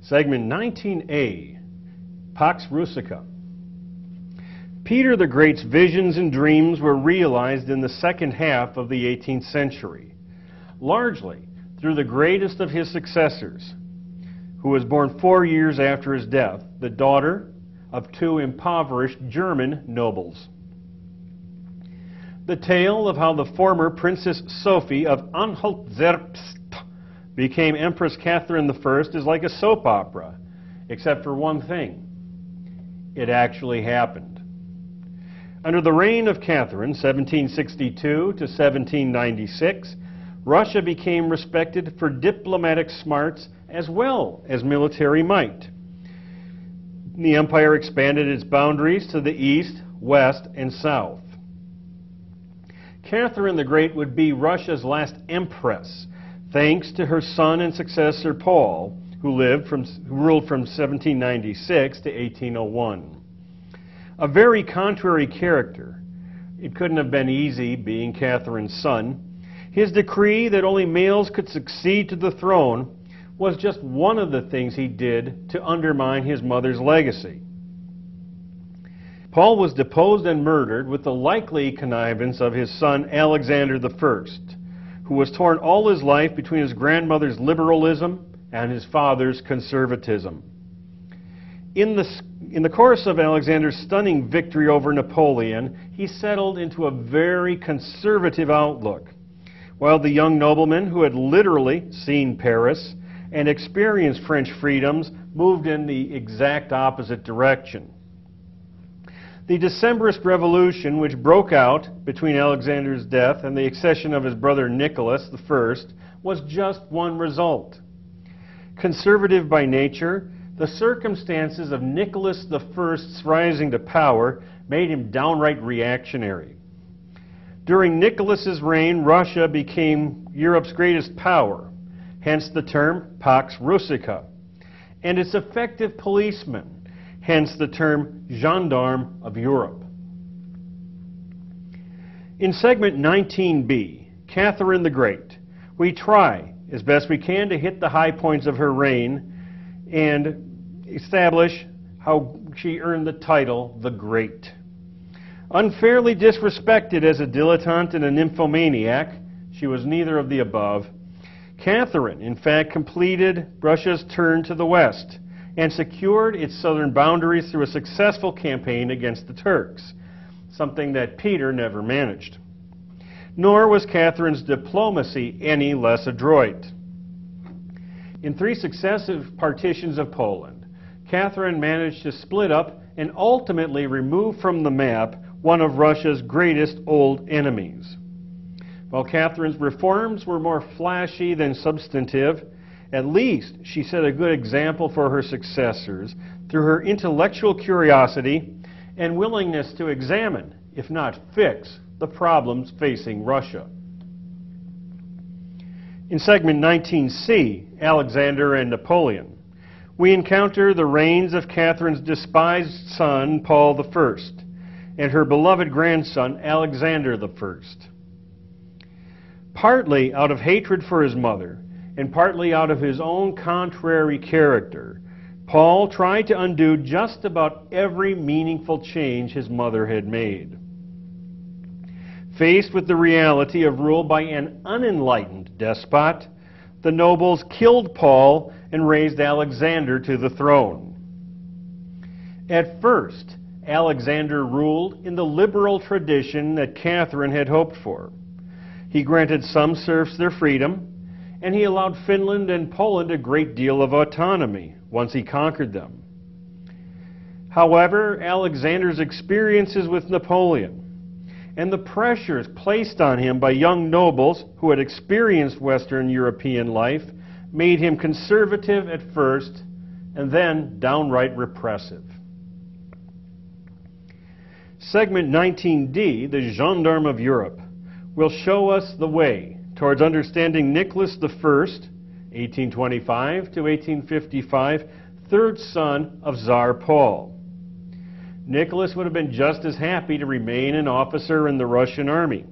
Segment 19A, Pax Russica. Peter the Great's visions and dreams were realized in the second half of the 18th century, largely through the greatest of his successors, who was born 4 years after his death, the daughter of two impoverished German nobles. The tale of how the former Princess Sophie of Anhalt-Zerbst became Empress Catherine I is like a soap opera, except for one thing. It actually happened. Under the reign of Catherine, 1762 to 1796, Russia became respected for diplomatic smarts as well as military might. The empire expanded its boundaries to the east, west, and south. Catherine the Great would be Russia's last empress, thanks to her son and successor Paul, who ruled from 1796 to 1801. A very contrary character. It couldn't have been easy being Catherine's son. His decree that only males could succeed to the throne was just one of the things he did to undermine his mother's legacy. Paul was deposed and murdered with the likely connivance of his son Alexander I, who was torn all his life between his grandmother's liberalism and his father's conservatism. In the course of Alexander's stunning victory over Napoleon, he settled into a very conservative outlook, while the young nobleman who had literally seen Paris and experienced French freedoms moved in the exact opposite direction. The Decembrist Revolution, which broke out between Alexander's death and the accession of his brother Nicholas I, was just one result. Conservative by nature, the circumstances of Nicholas I's rising to power made him downright reactionary. During Nicholas's reign, Russia became Europe's greatest power, hence the term Pax Russica, and its effective policeman, hence the term gendarme of Europe. In segment 19B, Catherine the Great, we try as best we can to hit the high points of her reign and establish how she earned the title the Great. Unfairly disrespected as a dilettante and a nymphomaniac, she was neither of the above. Catherine, in fact, completed Russia's turn to the west and secured its southern boundaries through a successful campaign against the Turks, something that Peter never managed. Nor was Catherine's diplomacy any less adroit. In 3 successive partitions of Poland, Catherine managed to split up and ultimately remove from the map one of Russia's greatest old enemies. While Catherine's reforms were more flashy than substantive, at least she set a good example for her successors through her intellectual curiosity and willingness to examine, if not fix, the problems facing Russia. In segment 19C, Alexander and Napoleon, we encounter the reigns of Catherine's despised son, Paul I, and her beloved grandson, Alexander I. Partly out of hatred for his mother, and partly out of his own contrary character, Paul tried to undo just about every meaningful change his mother had made. Faced with the reality of rule by an unenlightened despot, the nobles killed Paul and raised Alexander to the throne. At first, Alexander ruled in the liberal tradition that Catherine had hoped for. He granted some serfs their freedom, and he allowed Finland and Poland a great deal of autonomy once he conquered them. However, Alexander's experiences with Napoleon and the pressures placed on him by young nobles who had experienced Western European life made him conservative at first and then downright repressive. Segment 19D, the Gendarme of Europe, will show us the way towards understanding Nicholas I, 1825 to 1855, third son of Tsar Paul. Nicholas would have been just as happy to remain an officer in the Russian army,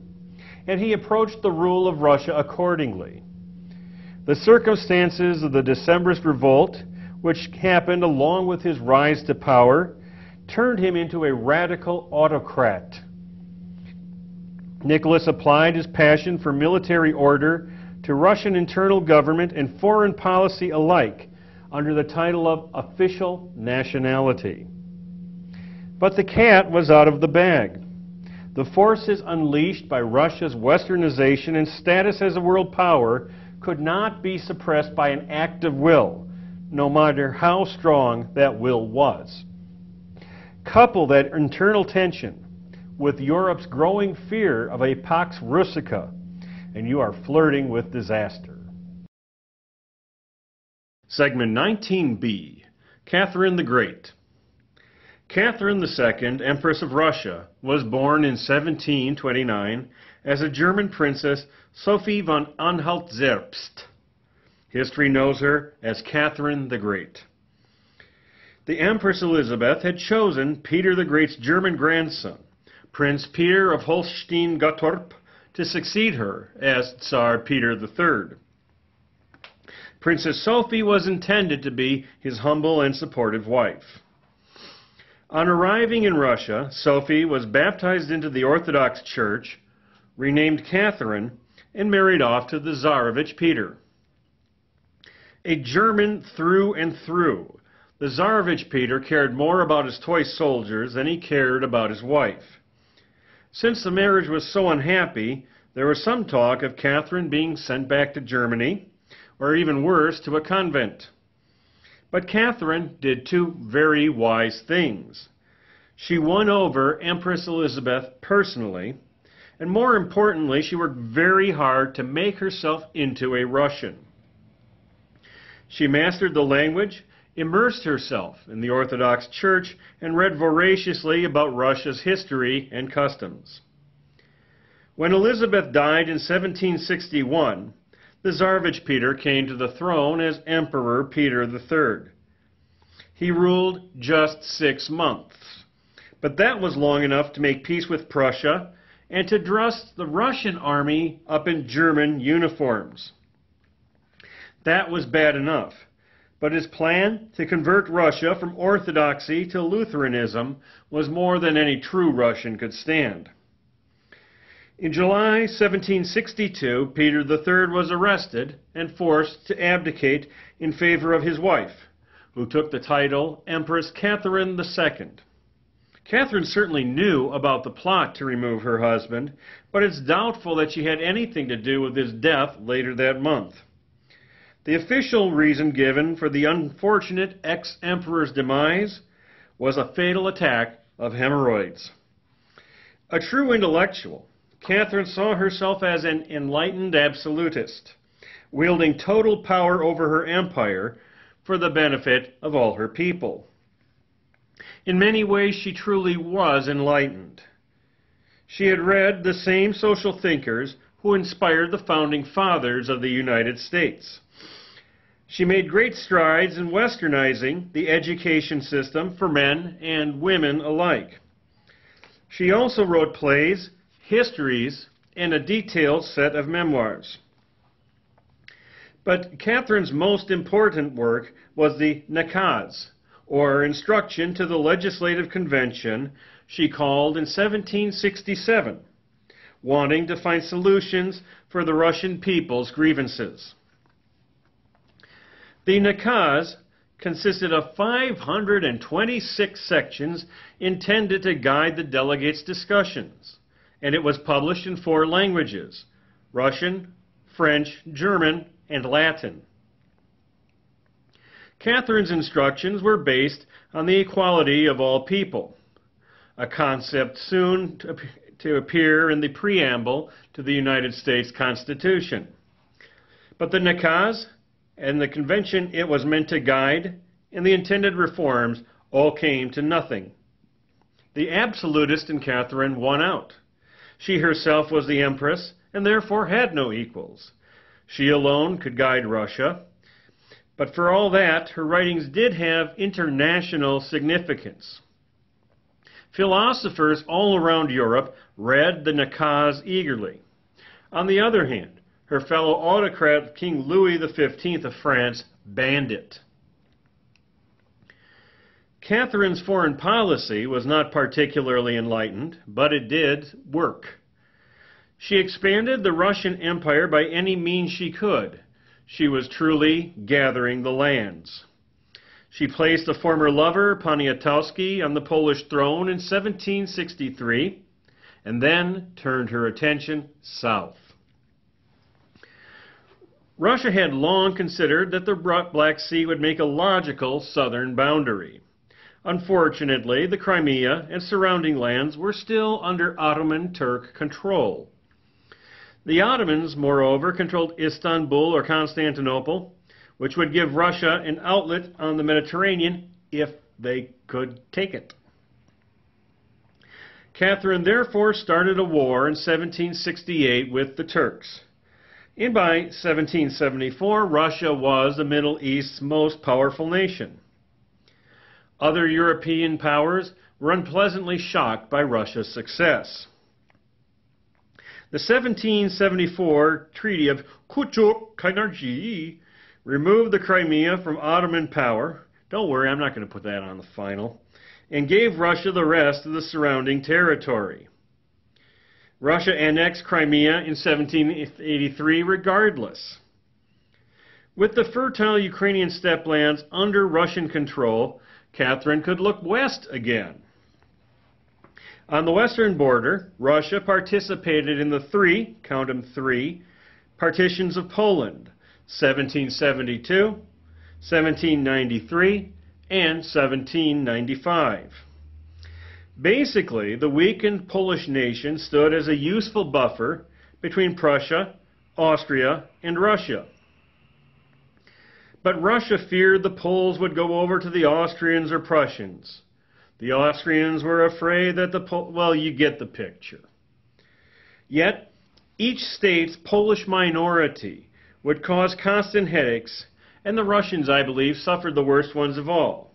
and he approached the rule of Russia accordingly. The circumstances of the Decembrist revolt which happened along with his rise to power, turned him into a radical autocrat. Nicholas applied his passion for military order to Russian internal government and foreign policy alike under the title of official nationality. But the cat was out of the bag. The forces unleashed by Russia's westernization and status as a world power could not be suppressed by an act of will, no matter how strong that will was. Couple that internal tension with Europe's growing fear of a Pax Russica, and you are flirting with disaster. Segment 19B, Catherine the Great. Catherine II, Empress of Russia, was born in 1729 as a German princess, Sophie von Anhalt-Zerbst. History knows her as Catherine the Great. The Empress Elizabeth had chosen Peter the Great's German grandson, Prince Peter of Holstein-Gottorp, to succeed her as Tsar Peter III. Princess Sophie was intended to be his humble and supportive wife. On arriving in Russia, Sophie was baptized into the Orthodox Church, renamed Catherine, and married off to the Tsarevich Peter. A German through and through, the Tsarevich Peter cared more about his toy soldiers than he cared about his wife. Since the marriage was so unhappy, there was some talk of Catherine being sent back to Germany, or even worse, to a convent. But Catherine did two very wise things. She won over Empress Elizabeth personally, and more importantly, she worked very hard to make herself into a Russian. She mastered the language, immersed herself in the Orthodox Church, and read voraciously about Russia's history and customs. When Elizabeth died in 1761, the Tsarevich Peter came to the throne as Emperor Peter III. He ruled just 6 months, but that was long enough to make peace with Prussia and to dress the Russian army up in German uniforms. That was bad enough, but his plan to convert Russia from Orthodoxy to Lutheranism was more than any true Russian could stand. In July 1762, Peter III was arrested and forced to abdicate in favor of his wife, who took the title Empress Catherine II. Catherine certainly knew about the plot to remove her husband, but it's doubtful that she had anything to do with his death later that month. The official reason given for the unfortunate ex-emperor's demise was a fatal attack of hemorrhoids. A true intellectual, Catherine saw herself as an enlightened absolutist, wielding total power over her empire for the benefit of all her people. In many ways, she truly was enlightened. She had read the same social thinkers who inspired the founding fathers of the United States. She made great strides in westernizing the education system for men and women alike. She also wrote plays, histories, and a detailed set of memoirs. But Catherine's most important work was the nakaz, or instruction to the legislative convention she called in 1767, wanting to find solutions for the Russian people's grievances. The nakaz consisted of 526 sections intended to guide the delegates' discussions, and it was published in 4 languages: Russian, French, German, and Latin. Catherine's instructions were based on the equality of all people, a concept soon to appear in the preamble to the United States Constitution. But the nakaz and the convention it was meant to guide and the intended reforms all came to nothing. The absolutist in Catherine won out. She herself was the empress and therefore had no equals. She alone could guide Russia. But for all that, her writings did have international significance. Philosophers all around Europe read the nakaz eagerly. On the other hand, her fellow autocrat, King Louis XV of France, banned it. Catherine's foreign policy was not particularly enlightened, but it did work. She expanded the Russian Empire by any means she could. She was truly gathering the lands. She placed a former lover, Poniatowski, on the Polish throne in 1763, and then turned her attention south. Russia had long considered that the Black Sea would make a logical southern boundary. Unfortunately, the Crimea and surrounding lands were still under Ottoman Turk control. The Ottomans, moreover, controlled Istanbul or Constantinople, which would give Russia an outlet on the Mediterranean if they could take it. Catherine therefore started a war in 1768 with the Turks. And by 1774, Russia was the Middle East's most powerful nation. Other European powers were unpleasantly shocked by Russia's success. The 1774 Treaty of Kuchuk-Kainarji removed the Crimea from Ottoman power. Don't worry, I'm not going to put that on the final. And gave Russia the rest of the surrounding territory. Russia annexed Crimea in 1783 regardless. With the fertile Ukrainian steppe lands under Russian control, Catherine could look west again. On the western border, Russia participated in the count them three, partitions of Poland, 1772, 1793, and 1795. Basically, the weakened Polish nation stood as a useful buffer between Prussia, Austria, and Russia. But Russia feared the Poles would go over to the Austrians or Prussians. The Austrians were afraid that well, you get the picture. Yet, each state's Polish minority would cause constant headaches, and the Russians, I believe, suffered the worst ones of all.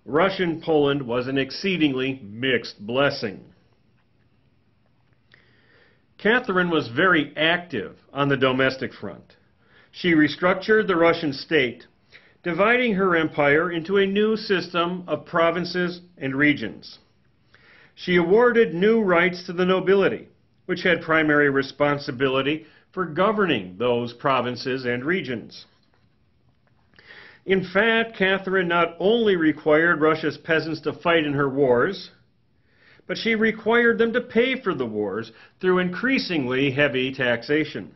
Russian Poland was an exceedingly mixed blessing. Catherine was very active on the domestic front. She restructured the Russian state, dividing her empire into a new system of provinces and regions. She awarded new rights to the nobility, which had primary responsibility for governing those provinces and regions. In fact, Catherine not only required Russia's peasants to fight in her wars, but she required them to pay for the wars through increasingly heavy taxation.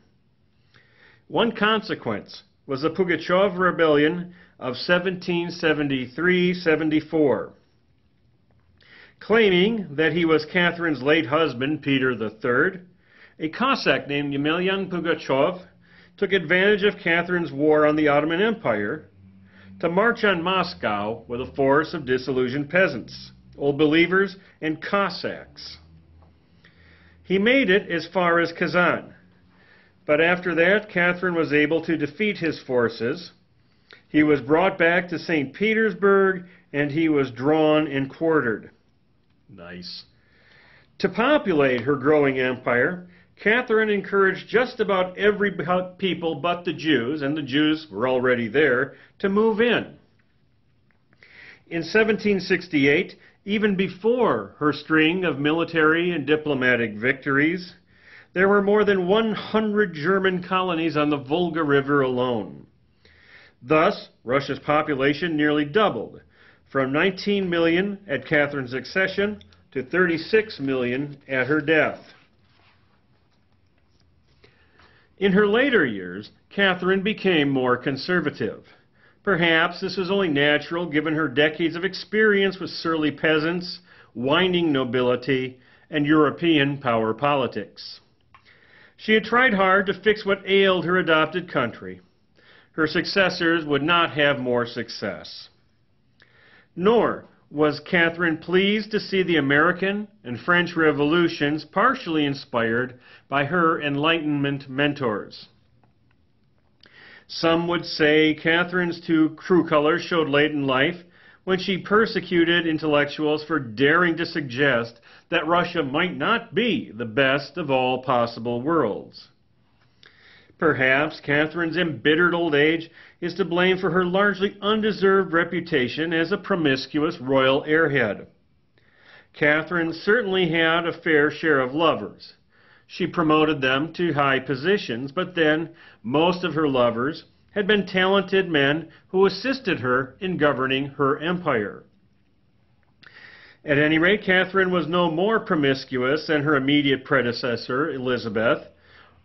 One consequence was the Pugachev Rebellion of 1773-74. Claiming that he was Catherine's late husband, Peter III, a Cossack named Yemelyan Pugachev took advantage of Catherine's war on the Ottoman Empire to march on Moscow with a force of disillusioned peasants, Old Believers, and Cossacks. He made it as far as Kazan, but after that, Catherine was able to defeat his forces. He was brought back to St. Petersburg, and he was drawn and quartered. Nice. To populate her growing empire, Catherine encouraged just about every people but the Jews, and the Jews were already there, to move in. In 1768, even before her string of military and diplomatic victories, there were more than 100 German colonies on the Volga River alone. Thus, Russia's population nearly doubled, from 19 million at Catherine's accession to 36 million at her death. In her later years, Catherine became more conservative. Perhaps this was only natural given her decades of experience with surly peasants, whining nobility, and European power politics. She had tried hard to fix what ailed her adopted country. Her successors would not have more success. Nor was Catherine pleased to see the American and French revolutions partially inspired by her Enlightenment mentors. Some would say Catherine's true colors showed late in life when she persecuted intellectuals for daring to suggest that Russia might not be the best of all possible worlds. Perhaps Catherine's embittered old age is to blame for her largely undeserved reputation as a promiscuous royal airhead. Catherine certainly had a fair share of lovers. She promoted them to high positions, but then most of her lovers had been talented men who assisted her in governing her empire. At any rate, Catherine was no more promiscuous than her immediate predecessor, Elizabeth,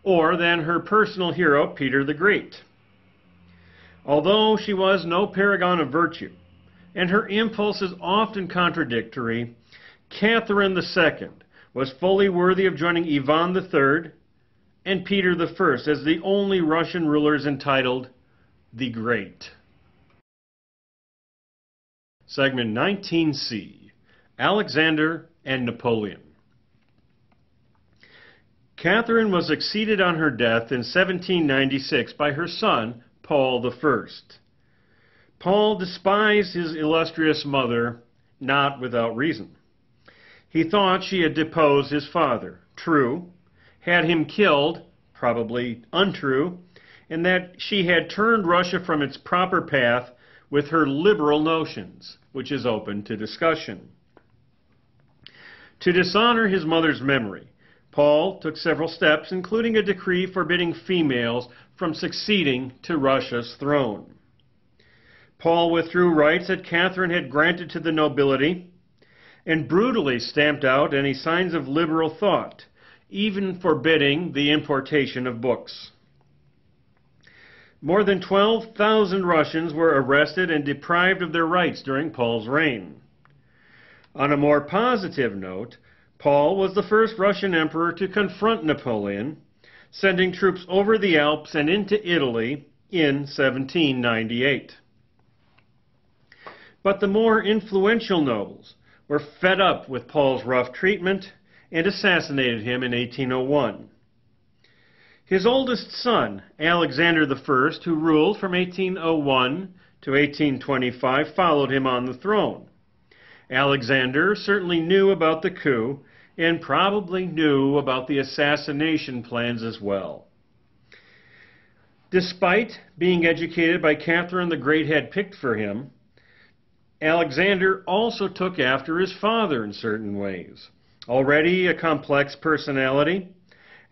or than her personal hero, Peter the Great. Although she was no paragon of virtue, and her impulses often contradictory, Catherine II was fully worthy of joining Ivan III and Peter I as the only Russian rulers entitled the Great. Segment 19C, Alexander and Napoleon. Catherine was succeeded on her death in 1796 by her son, Paul I. Paul despised his illustrious mother, not without reason. He thought she had deposed his father, true, had him killed, probably untrue, and that she had turned Russia from its proper path with her liberal notions, which is open to discussion. To dishonor his mother's memory, Paul took several steps, including a decree forbidding females from succeeding to Russia's throne. Paul withdrew rights that Catherine had granted to the nobility and brutally stamped out any signs of liberal thought, even forbidding the importation of books. More than 12,000 Russians were arrested and deprived of their rights during Paul's reign. On a more positive note, Paul was the first Russian emperor to confront Napoleon, sending troops over the Alps and into Italy in 1798. But the more influential nobles were fed up with Paul's rough treatment and assassinated him in 1801. His oldest son, Alexander I, who ruled from 1801 to 1825, followed him on the throne. Alexander certainly knew about the coup and probably knew about the assassination plans as well. Despite being educated by Catherine the Great had picked for him, Alexander also took after his father in certain ways. Already a complex personality,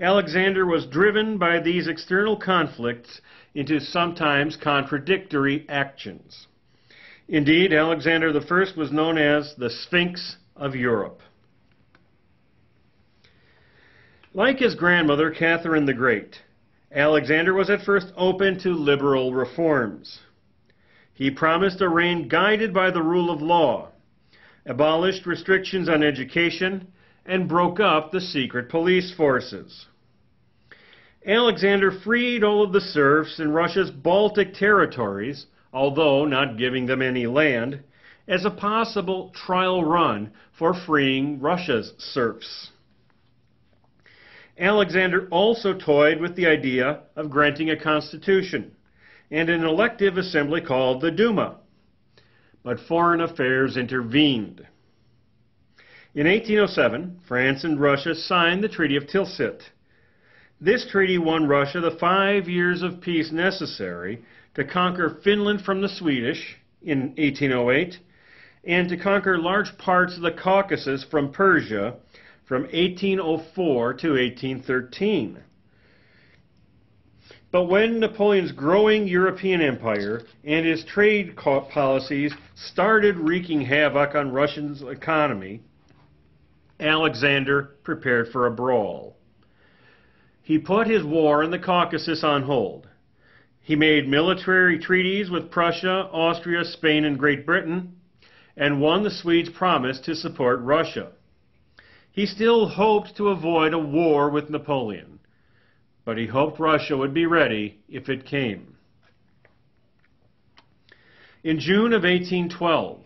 Alexander was driven by these external conflicts into sometimes contradictory actions. Indeed, Alexander I was known as the Sphinx of Europe. Like his grandmother, Catherine the Great, Alexander was at first open to liberal reforms. He promised a reign guided by the rule of law, abolished restrictions on education, and broke up the secret police forces. Alexander freed all of the serfs in Russia's Baltic territories, although not giving them any land, as a possible trial run for freeing Russia's serfs. Alexander also toyed with the idea of granting a constitution and an elective assembly called the Duma. But foreign affairs intervened. In 1807, France and Russia signed the Treaty of Tilsit. This treaty won Russia the 5 years of peace necessary to conquer Finland from the Swedish in 1808 and to conquer large parts of the Caucasus from Persia from 1804 to 1813. But when Napoleon's growing European empire and his trade policies started wreaking havoc on Russia's economy, Alexander prepared for a brawl. He put his war in the Caucasus on hold. He made military treaties with Prussia, Austria, Spain, and Great Britain, and won the Swedes' promise to support Russia. He still hoped to avoid a war with Napoleon, but he hoped Russia would be ready if it came. In June of 1812,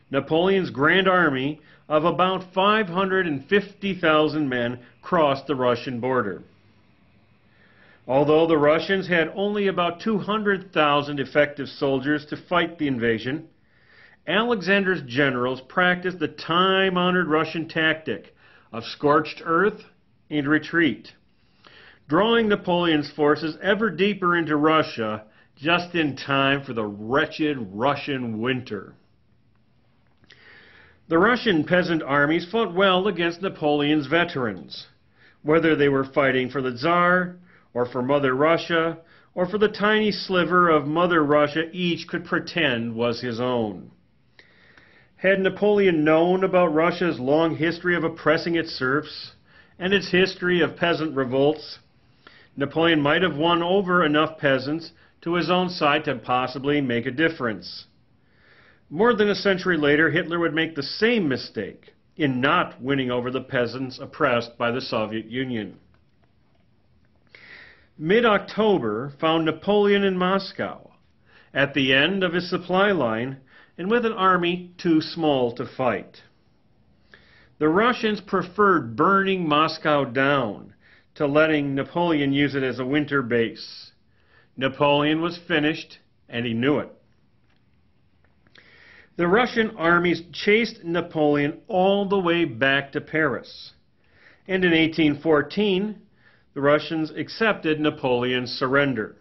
Napoleon's grand army of about 550,000 men crossed the Russian border. Although the Russians had only about 200,000 effective soldiers to fight the invasion, Alexander's generals practiced the time-honored Russian tactic of scorched earth and retreat. drawing Napoleon's forces ever deeper into Russia, just in time for the wretched Russian winter. The Russian peasant armies fought well against Napoleon's veterans, whether they were fighting for the Tsar, or for Mother Russia, or for the tiny sliver of Mother Russia each could pretend was his own. Had Napoleon known about Russia's long history of oppressing its serfs, and its history of peasant revolts, Napoleon might have won over enough peasants to his own side to possibly make a difference. More than a century later, Hitler would make the same mistake in not winning over the peasants oppressed by the Soviet Union. Mid-October found Napoleon in Moscow, at the end of his supply line, and with an army too small to fight. The Russians preferred burning Moscow down to letting Napoleon use it as a winter base. Napoleon was finished, and he knew it. The Russian armies chased Napoleon all the way back to Paris, and in 1814, the Russians accepted Napoleon's surrender.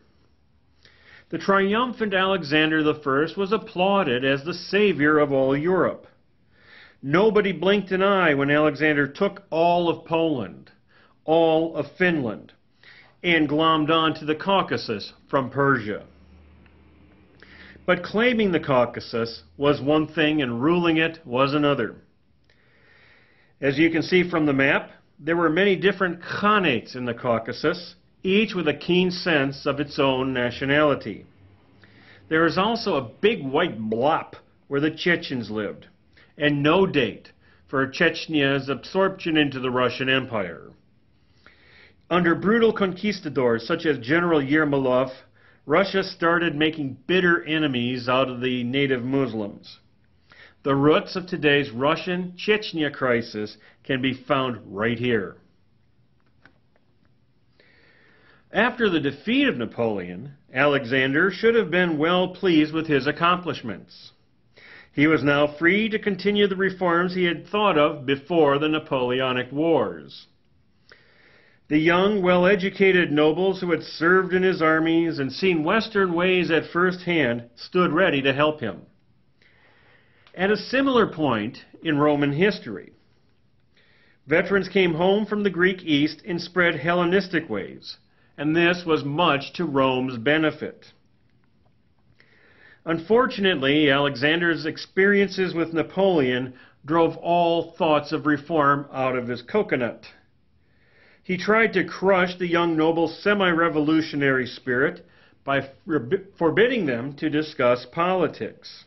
The triumphant Alexander I was applauded as the savior of all Europe. Nobody blinked an eye when Alexander took all of Poland, all of Finland, and glommed on to the Caucasus from Persia. But claiming the Caucasus was one thing and ruling it was another. As you can see from the map, there were many different khanates in the Caucasus, each with a keen sense of its own nationality. There is also a big white blop where the Chechens lived, and no date for Chechnya's absorption into the Russian Empire. Under brutal conquistadors such as General Yermolov, Russia started making bitter enemies out of the native Muslims. The roots of today's Russian Chechnya crisis can be found right here. After the defeat of Napoleon, Alexander should have been well pleased with his accomplishments. He was now free to continue the reforms he had thought of before the Napoleonic Wars. The young, well-educated nobles who had served in his armies and seen Western ways at first hand stood ready to help him. At a similar point in Roman history, veterans came home from the Greek East and spread Hellenistic ways, and this was much to Rome's benefit. Unfortunately, Alexander's experiences with Napoleon drove all thoughts of reform out of his coconut. He tried to crush the young noble's semi-revolutionary spirit by forbidding them to discuss politics.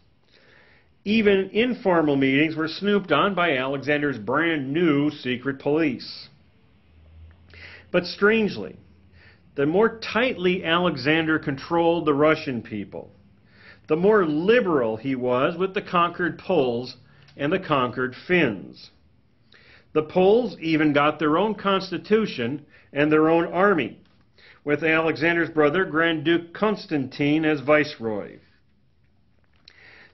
Even informal meetings were snooped on by Alexander's brand new secret police. But strangely, the more tightly Alexander controlled the Russian people, the more liberal he was with the conquered Poles and the conquered Finns. The Poles even got their own constitution and their own army, with Alexander's brother Grand Duke Constantine as viceroy.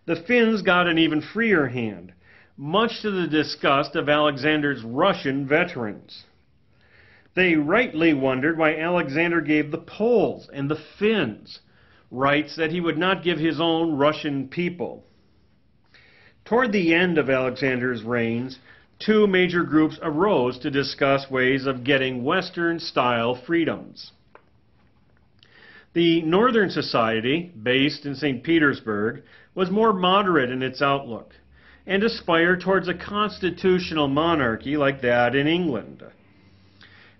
The Finns got an even freer hand, much to the disgust of Alexander's Russian veterans. They rightly wondered why Alexander gave the Poles and the Finns rights that he would not give his own Russian people. Toward the end of Alexander's reigns, two major groups arose to discuss ways of getting Western-style freedoms. The Northern Society, based in St. Petersburg, was more moderate in its outlook and aspired towards a constitutional monarchy like that in England.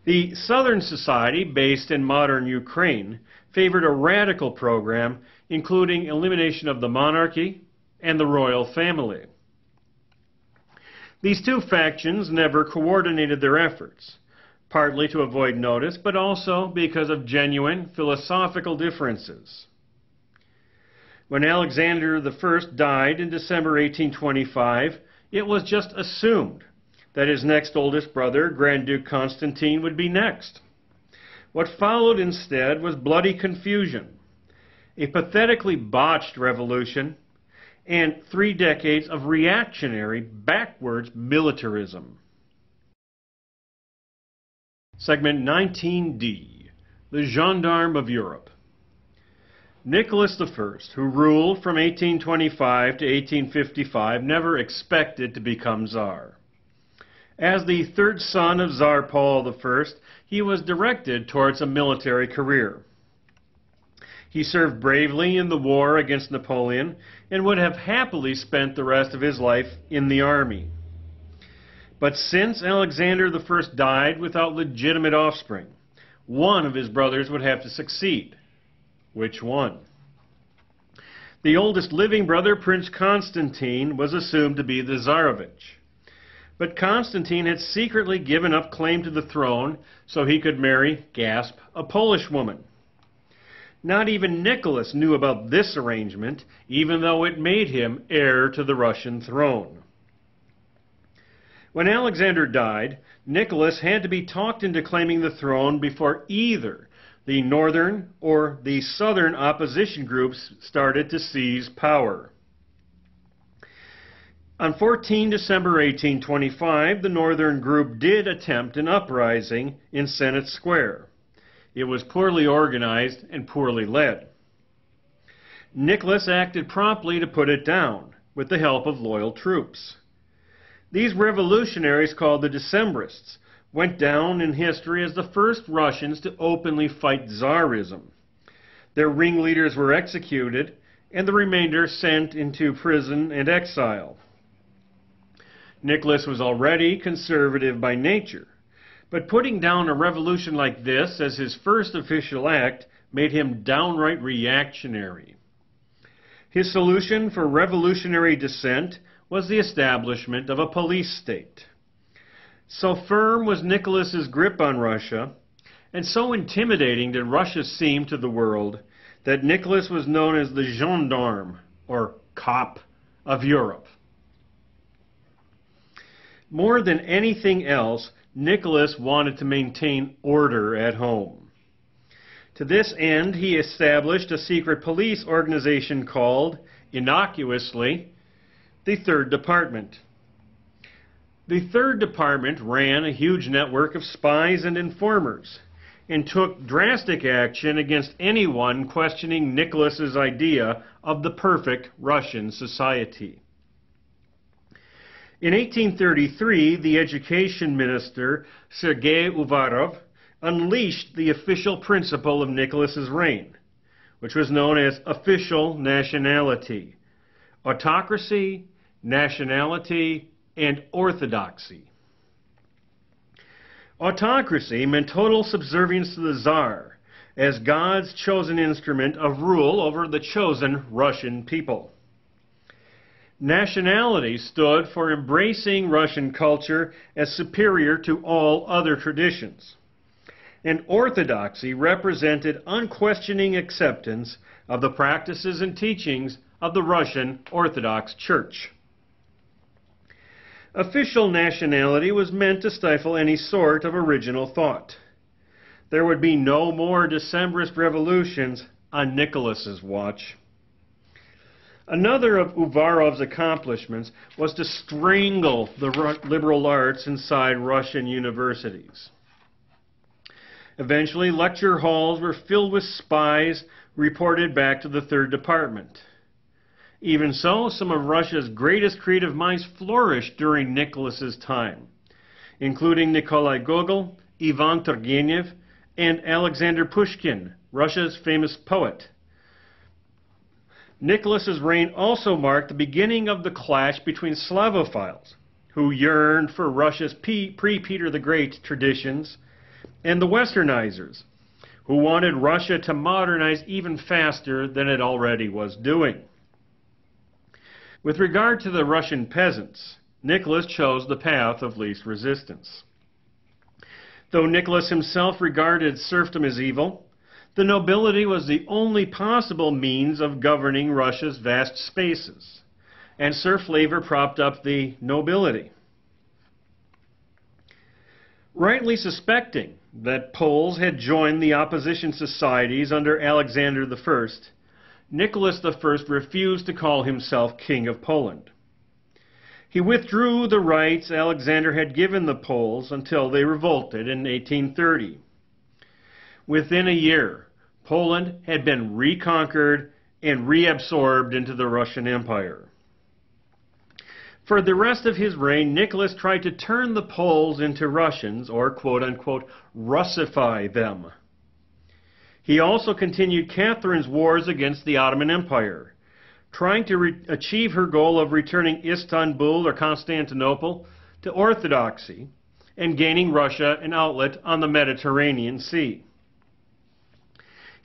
The Southern Society, based in modern Ukraine, favored a radical program including elimination of the monarchy and the royal family. These two factions never coordinated their efforts, partly to avoid notice, but also because of genuine philosophical differences. When Alexander I died in December 1825, it was just assumed that his next oldest brother, Grand Duke Constantine, would be next. What followed instead was bloody confusion, a pathetically botched revolution, and 3 decades of reactionary, backwards militarism. Segment 19D. the gendarme of Europe. Nicholas I, who ruled from 1825 to 1855, never expected to become Tsar. As the third son of Tsar Paul I, he was directed towards a military career. He served bravely in the war against Napoleon and would have happily spent the rest of his life in the army. But since Alexander I died without legitimate offspring, one of his brothers would have to succeed. Which one? The oldest living brother, Prince Constantine, was assumed to be the Tsarevich. But Constantine had secretly given up claim to the throne so he could marry, gasp, a Polish woman. Not even Nicholas knew about this arrangement, even though it made him heir to the Russian throne. When Alexander died, Nicholas had to be talked into claiming the throne before either the northern or the southern opposition groups started to seize power. On 14 December 1825, the northern group did attempt an uprising in Senate Square. It was poorly organized and poorly led. Nicholas acted promptly to put it down, with the help of loyal troops. These revolutionaries, called the Decembrists, went down in history as the first Russians to openly fight Tsarism. Their ringleaders were executed, and the remainder sent into prison and exile. Nicholas was already conservative by nature, but putting down a revolution like this as his first official act made him downright reactionary. His solution for revolutionary dissent was the establishment of a police state. So firm was Nicholas's grip on Russia, and so intimidating did Russia seem to the world, that Nicholas was known as the gendarme, or cop, of Europe. More than anything else, Nicholas wanted to maintain order at home. To this end, he established a secret police organization called, innocuously, the Third Department. The Third Department ran a huge network of spies and informers and took drastic action against anyone questioning Nicholas's idea of the perfect Russian society. In 1833, the education minister, Sergei Uvarov, unleashed the official principle of Nicholas's reign, which was known as official nationality, autocracy, nationality, and orthodoxy. Autocracy meant total subservience to the Tsar as God's chosen instrument of rule over the chosen Russian people. Nationality stood for embracing Russian culture as superior to all other traditions. And orthodoxy represented unquestioning acceptance of the practices and teachings of the Russian Orthodox Church. Official nationality was meant to stifle any sort of original thought. There would be no more Decembrist revolutions on Nicholas's watch. Another of Uvarov's accomplishments was to strangle the liberal arts inside Russian universities. Eventually, lecture halls were filled with spies reported back to the Third Department. Even so, some of Russia's greatest creative minds flourished during Nicholas's time, including Nikolai Gogol, Ivan Turgenev, and Alexander Pushkin, Russia's famous poet. Nicholas's reign also marked the beginning of the clash between Slavophiles, who yearned for Russia's pre-Peter the Great traditions, and the Westernizers, who wanted Russia to modernize even faster than it already was doing. With regard to the Russian peasants, Nicholas chose the path of least resistance. Though Nicholas himself regarded serfdom as evil, the nobility was the only possible means of governing Russia's vast spaces, and serf labor propped up the nobility. Rightly suspecting that Poles had joined the opposition societies under Alexander I, Nicholas I refused to call himself King of Poland. He withdrew the rights Alexander had given the Poles until they revolted in 1830. Within a year, Poland had been reconquered and reabsorbed into the Russian Empire. For the rest of his reign, Nicholas tried to turn the Poles into Russians, or quote-unquote Russify them. He also continued Catherine's wars against the Ottoman Empire, trying to achieve her goal of returning Istanbul or Constantinople to orthodoxy and gaining Russia an outlet on the Mediterranean Sea.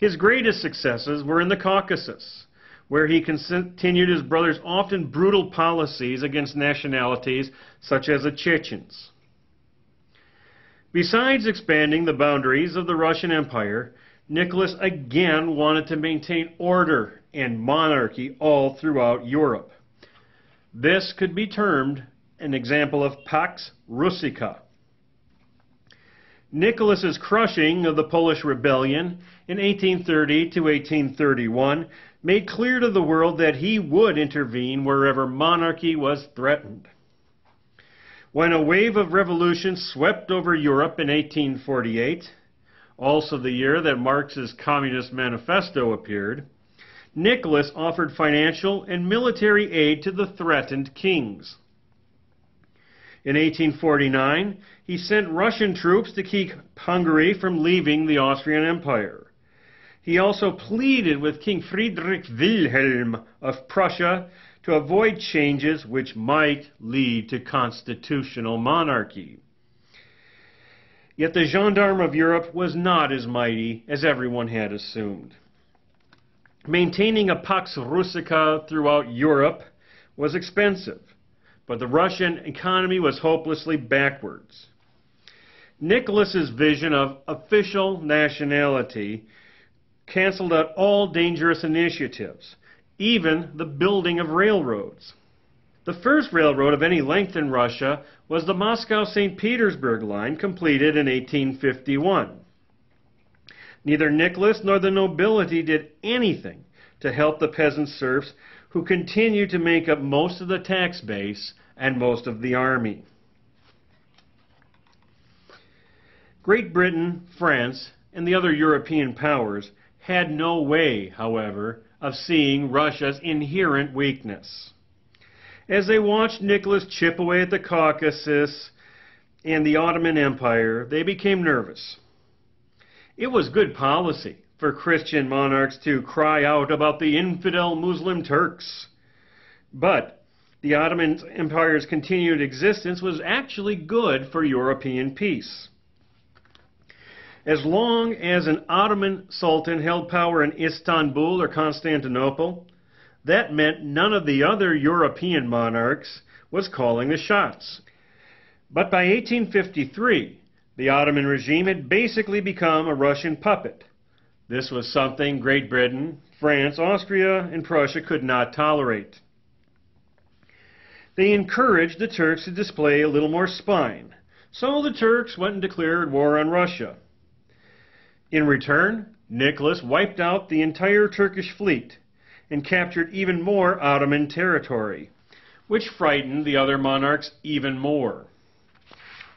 His greatest successes were in the Caucasus, where he continued his brother's often brutal policies against nationalities such as the Chechens. Besides expanding the boundaries of the Russian Empire, Nicholas again wanted to maintain order and monarchy all throughout Europe. This could be termed an example of Pax Russica. Nicholas's crushing of the Polish rebellion in 1830 to 1831 made clear to the world that he would intervene wherever monarchy was threatened. When a wave of revolution swept over Europe in 1848, also the year that Marx's Communist Manifesto appeared, Nicholas offered financial and military aid to the threatened kings. In 1849, he sent Russian troops to keep Hungary from leaving the Austrian Empire. He also pleaded with King Friedrich Wilhelm of Prussia to avoid changes which might lead to constitutional monarchy. Yet the gendarme of Europe was not as mighty as everyone had assumed. Maintaining a Pax Russica throughout Europe was expensive, but the Russian economy was hopelessly backwards. Nicholas's vision of official nationality canceled out all dangerous initiatives, even the building of railroads. The first railroad of any length in Russia was the Moscow-St. Petersburg line, completed in 1851. Neither Nicholas nor the nobility did anything to help the peasant serfs who continued to make up most of the tax base and most of the army. Great Britain, France, and the other European powers had no way, however, of seeing Russia's inherent weakness. As they watched Nicholas chip away at the Caucasus and the Ottoman Empire, they became nervous. It was good policy for Christian monarchs to cry out about the infidel Muslim Turks. But the Ottoman Empire's continued existence was actually good for European peace. As long as an Ottoman sultan held power in Istanbul or Constantinople, that meant none of the other European monarchs was calling the shots. But by 1853, the Ottoman regime had basically become a Russian puppet. This was something Great Britain, France, Austria, and Prussia could not tolerate. They encouraged the Turks to display a little more spine, so the Turks went and declared war on Russia. In return, Nicholas wiped out the entire Turkish fleet and captured even more Ottoman territory, which frightened the other monarchs even more.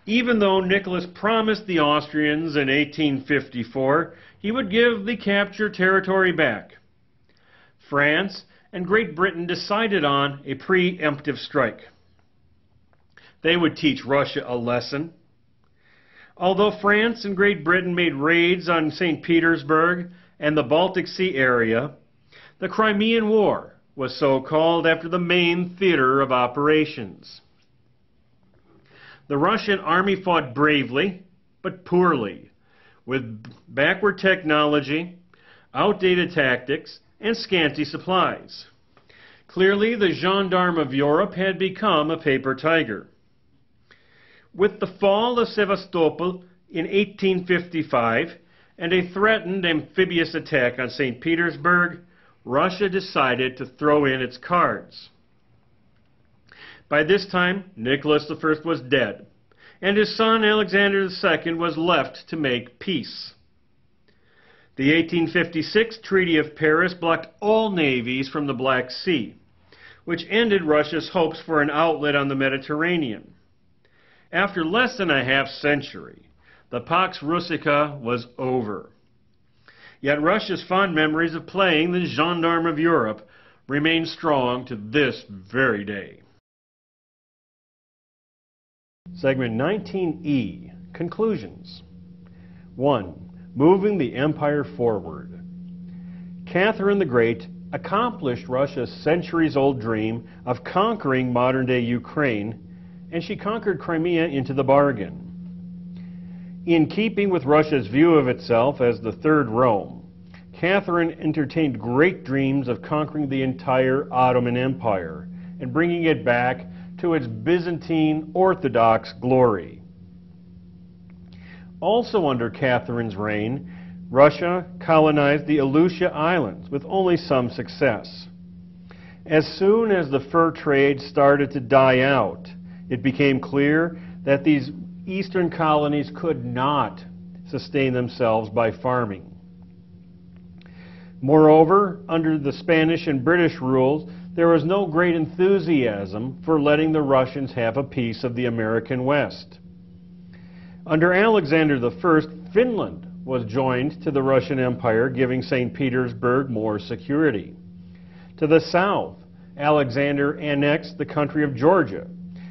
Even though Nicholas promised the Austrians in 1854 he would give the captured territory back, France and Great Britain decided on a preemptive strike. They would teach Russia a lesson. Although France and Great Britain made raids on St. Petersburg and the Baltic Sea area, the Crimean War was so called after the main theater of operations. The Russian army fought bravely, but poorly, with backward technology, outdated tactics, and scanty supplies. Clearly, the gendarme of Europe had become a paper tiger. With the fall of Sevastopol in 1855 and a threatened amphibious attack on St. Petersburg, Russia decided to throw in its cards. By this time, Nicholas I was dead, and his son Alexander II was left to make peace. The 1856 Treaty of Paris blocked all navies from the Black Sea, which ended Russia's hopes for an outlet on the Mediterranean. After less than a half century, the Pax Russica was over. Yet Russia's fond memories of playing the gendarme of Europe remain strong to this very day. Segment 19E, Conclusions. 1. Moving the empire forward. Catherine the Great accomplished Russia's centuries-old dream of conquering modern-day Ukraine, and she conquered Crimea into the bargain. In keeping with Russia's view of itself as the Third Rome, Catherine entertained great dreams of conquering the entire Ottoman Empire and bringing it back to its Byzantine Orthodox glory. Also under Catherine's reign, Russia colonized the Aleutian Islands with only some success. As soon as the fur trade started to die out, it became clear that these eastern colonies could not sustain themselves by farming. Moreover, under the Spanish and British rules, there was no great enthusiasm for letting the Russians have a piece of the American West. Under Alexander I, Finland was joined to the Russian Empire, giving St. Petersburg more security. To the south, Alexander annexed the country of Georgia,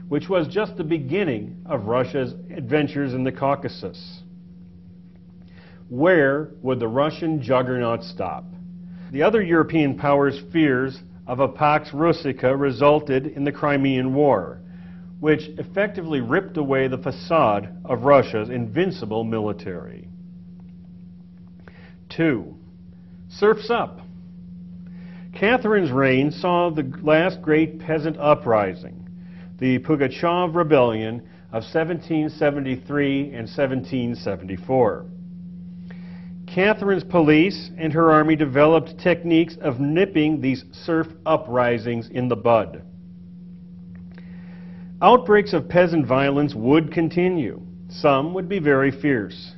which was just the beginning of Russia's adventures in the Caucasus. Where would the Russian juggernaut stop? The other European powers' fears of a Pax Russica resulted in the Crimean War, which effectively ripped away the facade of Russia's invincible military. 2. Surf's Up. Catherine's reign saw the last great peasant uprising, the Pugachev Rebellion of 1773 and 1774. Catherine's police and her army developed techniques of nipping these serf uprisings in the bud. Outbreaks of peasant violence would continue. Some would be very fierce.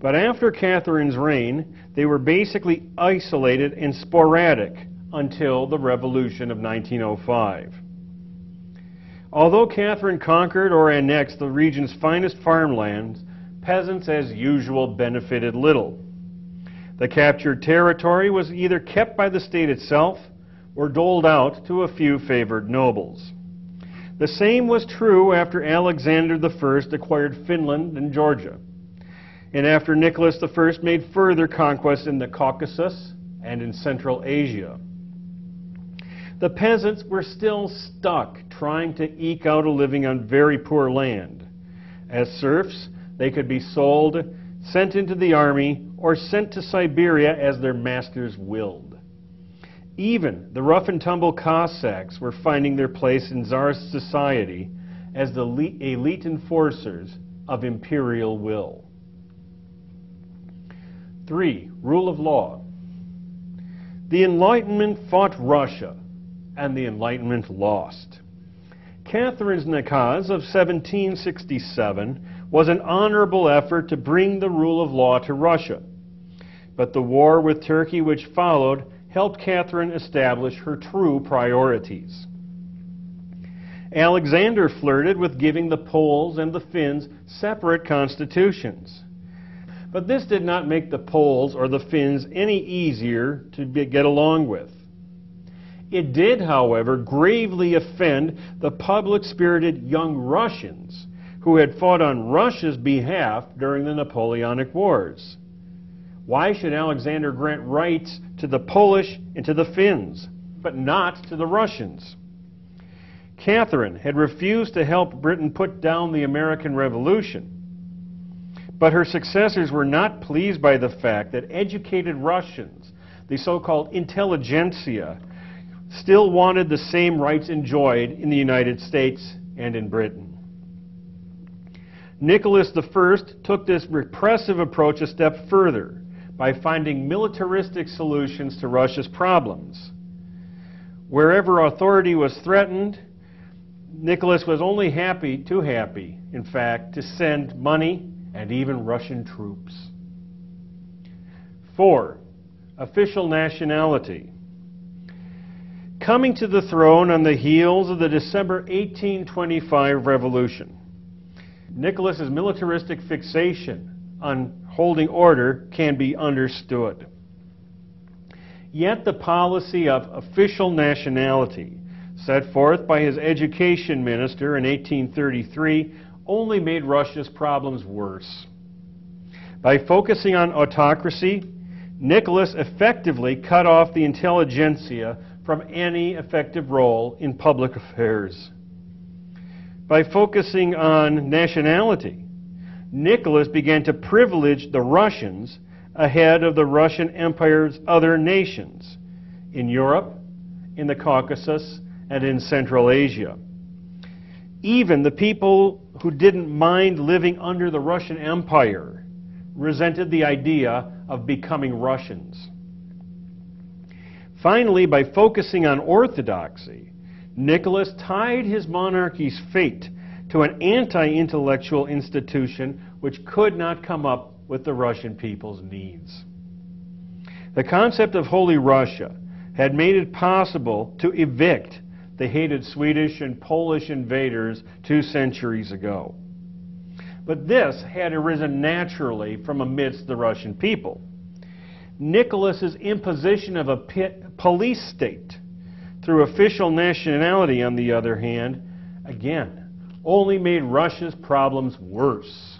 But after Catherine's reign, they were basically isolated and sporadic until the Revolution of 1905. Although Catherine conquered or annexed the region's finest farmlands, peasants as usual benefited little. The captured territory was either kept by the state itself or doled out to a few favored nobles. The same was true after Alexander I acquired Finland and Georgia, and after Nicholas I made further conquests in the Caucasus and in Central Asia. The peasants were still stuck trying to eke out a living on very poor land. As serfs, they could be sold, sent into the army, or sent to Siberia as their masters willed. Even the rough-and-tumble Cossacks were finding their place in Tsarist society as the elite enforcers of imperial will. 3. Rule of law. The Enlightenment fought Russia, and the Enlightenment lost. Catherine's nakaz of 1767 was an honorable effort to bring the rule of law to Russia. But the war with Turkey which followed helped Catherine establish her true priorities. Alexander flirted with giving the Poles and the Finns separate constitutions. But this did not make the Poles or the Finns any easier to get along with. It did, however, gravely offend the public-spirited young Russians who had fought on Russia's behalf during the Napoleonic Wars. Why should Alexander grant rights to the Polish and to the Finns, but not to the Russians? Catherine had refused to help Britain put down the American Revolution, but her successors were not pleased by the fact that educated Russians, the so-called intelligentsia, still wanted the same rights enjoyed in the United States and in Britain. Nicholas I took this repressive approach a step further by finding militaristic solutions to Russia's problems. Wherever authority was threatened, Nicholas was only too happy, in fact, to send money and even Russian troops. 4. Official nationality. Coming to the throne on the heels of the December 1825 revolution, Nicholas's militaristic fixation on holding order can be understood. Yet the policy of official nationality, set forth by his education minister in 1833, only made Russia's problems worse. By focusing on autocracy, Nicholas effectively cut off the intelligentsia from any effective role in public affairs. By focusing on nationality, Nicholas began to privilege the Russians ahead of the Russian Empire's other nations in Europe, in the Caucasus, and in Central Asia. Even the people who didn't mind living under the Russian Empire resented the idea of becoming Russians. Finally, by focusing on orthodoxy, Nicholas tied his monarchy's fate to an anti-intellectual institution which could not come up with the Russian people's needs. The concept of Holy Russia had made it possible to evict the hated Swedish and Polish invaders 2 centuries ago. But this had arisen naturally from amidst the Russian people. Nicholas's imposition of a police state through official nationality, on the other hand, again, only made Russia's problems worse.